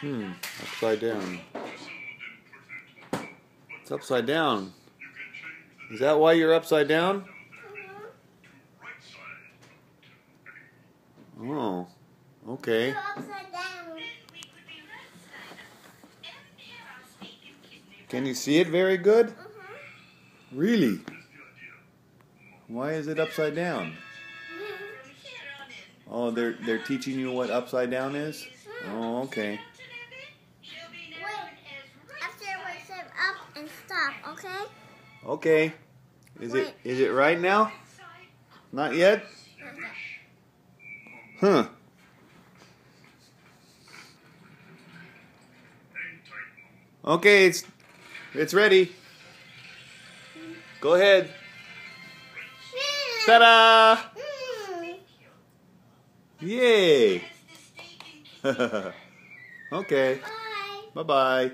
Upside down. It's upside down. Is that why you're upside down? Oh, okay. You're upside down. Can you see it very good? Really? Why is it upside down? Oh, they're teaching you what upside down is? Oh, okay. Wait, after we say up and stop, okay? Okay. Is it right now? Not yet? Huh. Okay, it's ready. Go ahead. Ta-da! Yay! Okay. Bye. Bye-bye.